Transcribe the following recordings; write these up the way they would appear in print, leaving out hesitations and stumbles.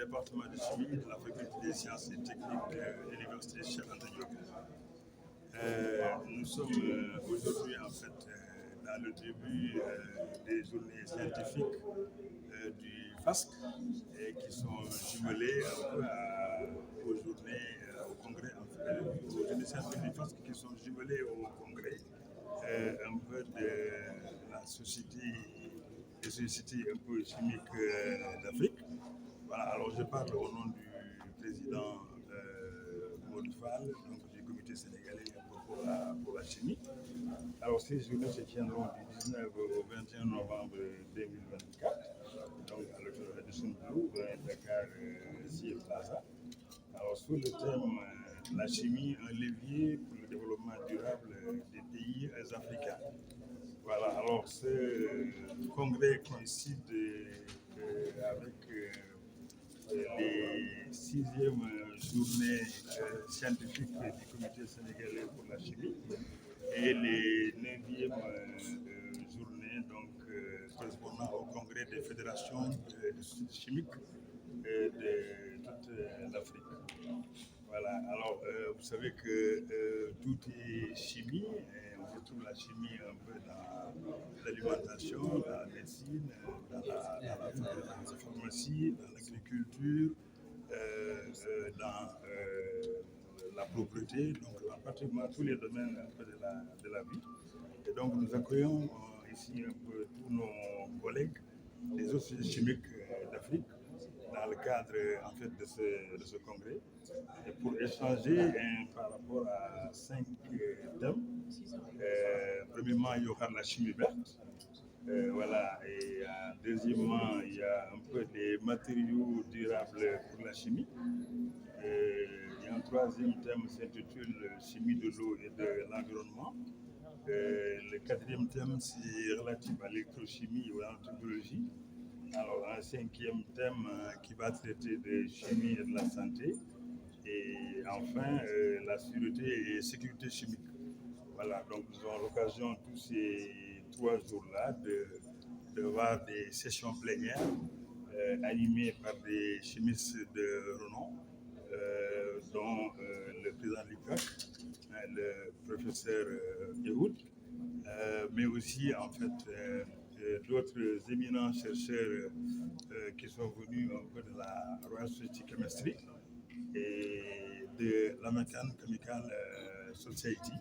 département de chimie de la faculté des sciences et techniques de l'université Cheikh Anta Diop. Nous sommes aujourd'hui en fait dans le début des journées scientifiques du FASC et qui sont jumelées un peu aux journées, au congrès, aux journées scientifiques du FASC qui sont jumelées au congrès un peu de la société, des sociétés un peu chimiques d'Afrique. Voilà, alors je parle au nom du président Maud Fall, donc du comité sénégalais pour la chimie. Alors ces journées se tiendront du 19 au 21 novembre 2024, donc à l'hôtel Edison Blue, Dakar Sea Plaza. Alors sous le thème la chimie, un levier pour le développement durable des pays africains. Voilà, alors ce congrès coïncide avec les 6e journées scientifiques du comité sénégalais pour la chimie et les 9e journées donc, correspondant au congrès des fédérations de sociétés chimiques de toute l'Afrique. Voilà, alors vous savez que tout est chimie, et on retrouve la chimie un peu dans l'alimentation, dans la médecine, dans la pharmacie, dans l'agriculture, dans la propreté, donc dans pratiquement tous les domaines un peu de la vie. Et donc nous accueillons ici un peu tous nos collègues des autres sociétés chimiques d'Afrique dans le cadre en fait de ce congrès et pour échanger par rapport à 5 thèmes. Premièrement, il y aura la chimie verte. Voilà, et deuxièmement, il y a un peu des matériaux durables pour la chimie. Il y a un troisième thème qui s'intitule chimie de l'eau et de l'environnement. Le quatrième thème, c'est relatif à l'électrochimie ou à l'anthropologie. Alors, un cinquième thème qui va traiter de chimie et de la santé. Et enfin, la sûreté et sécurité chimique. Voilà, donc nous avons l'occasion tous ces 3 jours-là de voir des sessions plénières animées par des chimistes de renom, dont le président de l'IPAC, le professeur Yehoud, mais aussi en fait d'autres éminents chercheurs qui sont venus un peu de la Royal Society Chemistry et de l'American Chemical Society,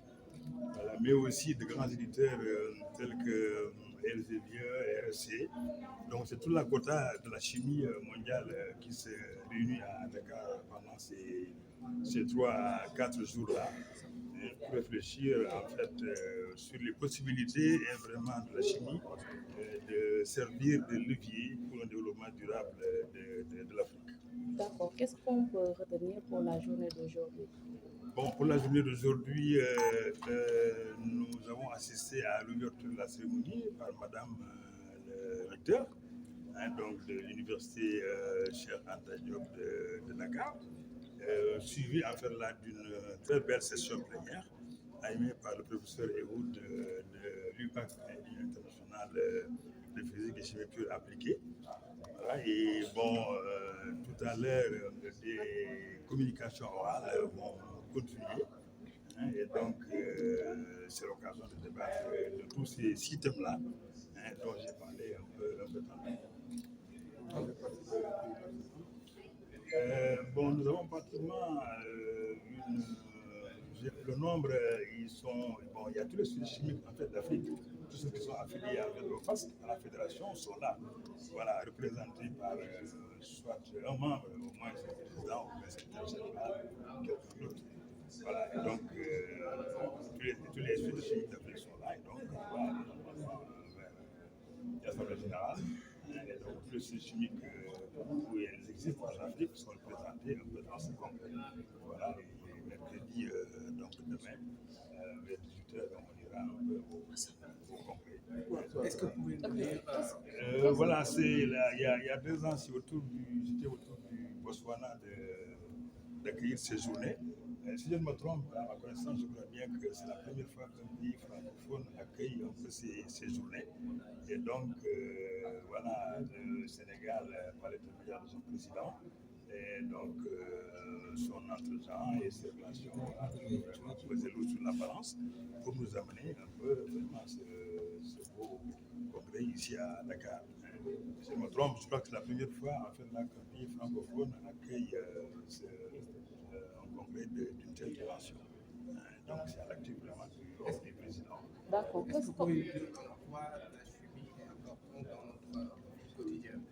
voilà, mais aussi de grands éditeurs tels que Elsevier, RSC. Donc c'est toute la quota de la chimie mondiale qui se réunit à Dakar pendant ces 3 à 4 jours-là pour réfléchir en fait sur les possibilités vraiment de la chimie de servir de levier pour un développement durable de l'Afrique. D'accord. Qu'est-ce qu'on peut retenir pour la journée d'aujourd'hui? Bon, pour la journée d'aujourd'hui, nous avons assisté à l'ouverture de la cérémonie par Madame le recteur, donc de l'université Cheikh Anta Diop de Dakar, suivi en fait là d'une très belle session plénière animée par le professeur Ehoud de l'UPAC, l'Union internationale de physique et chimie pure appliquée. Voilà, et bon, tout à l'heure, des communications orales vont continuer. Et donc, c'est l'occasion de débattre de tous ces 6 thèmes-là dont j'ai parlé un peu tantôt. Bon, nous avons pratiquement le nombre, il y a tous les sujets chimiques en fait, d'Afrique, tous ceux qui sont affiliés avec le FASC, à la fédération, sont là, voilà, représentés par soit un membre, au moins le président ou le secrétaire général, quelqu'un d'autre. Voilà, et donc tous les sujets chimiques d'Afrique sont là, et donc on va aller vers l'Assemblée générale. Et donc, tous les sujets chimiques où elles existent en Afrique sont représentés un peu dans ce congrès. Voilà, et mercredi, donc demain, vers 18h, on ira un peu au congrès. Est-ce que vous pouvez nous dire voilà, il y a 2 ans, j'étais autour du Botswana d'accueillir ces journées. Si je ne me trompe, à ma connaissance, je crois bien que c'est la première fois qu'un pays francophone accueille un peu ces journées. Et donc, voilà, le Sénégal, par l'intermédiaire de son président, Et donc, son entre-gens et ses relations ont vraiment pesé lourd sur la balance pour nous amener un peu vraiment ce beau congrès ici à Dakar. Si je me trompe, je crois que c'est la première fois en fait, là, qu'un pays francophone accueille un congrès d'une telle dimension. Donc, c'est à l'actif vraiment du président. D'accord. Qu'est-ce que...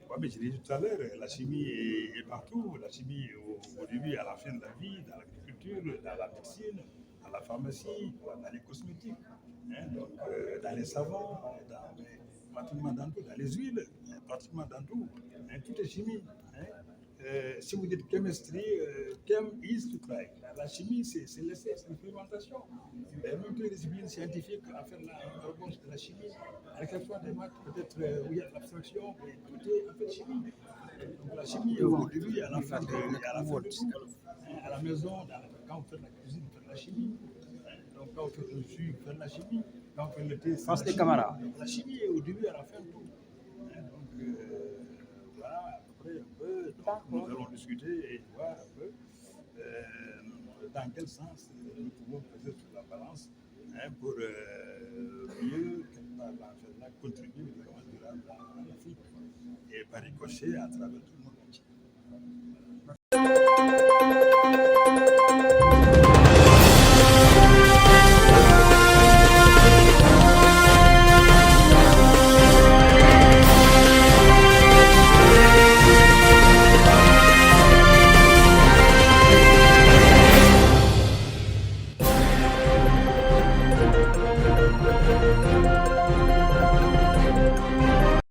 Ouais, mais je l'ai dit tout à l'heure, la chimie est partout. La chimie au début et à la fin de la vie, dans l'agriculture, dans la médecine, dans la pharmacie, dans les cosmétiques, donc, dans les savons, pratiquement dans tout, dans les huiles, pratiquement dans tout. Tout est chimie. Si vous dites chemistry, chem is to try. La chimie, c'est l'essai, c'est l'expérimentation. Même toutes les disciplines scientifiques, en fait, là, on remonte de la chimie. À l'exception des maths, peut-être où il y a de l'abstraction, mais tout est en fait chimie. Donc, la chimie, au début, à la fin de tout. À la maison, quand on fait de la cuisine, on fait de la chimie. Donc, quand on fait le jus, on fait de la chimie. Quand on fait le thé, c'est de la chimie. La chimie est au début et à la fin de tout. Donc, voilà, à peu près un peu. Donc, nous allons discuter et voir un peu dans quel sens nous pouvons peser sur la balance pour mieux contribuer au développement durable en Afrique et par ricochet à travers tout le monde entier.